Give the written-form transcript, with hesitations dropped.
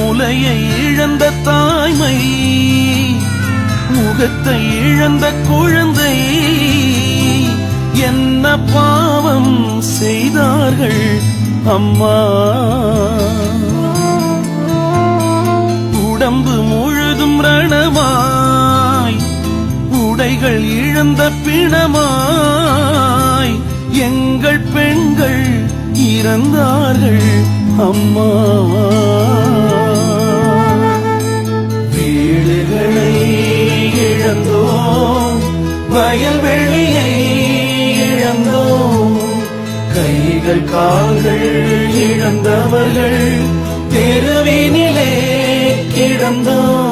முலையை இழந்த தாய்மை, முகத்தை இழந்த குழந்தை, என்ன பாவம் செய்தார்கள் அம்மா. உடம்பு முழுதும் ரணமாய், உடைகள் இழந்த பிணமாய், எங்கள் பெண்கள் இறந்தார்கள் அம்மா. வீடுகளை இழந்தோம், வயல்வெளியை இழந்தோம், கைகள் கால்கள் இழந்தவர்கள் தெருவினிலே கிடந்தோம்.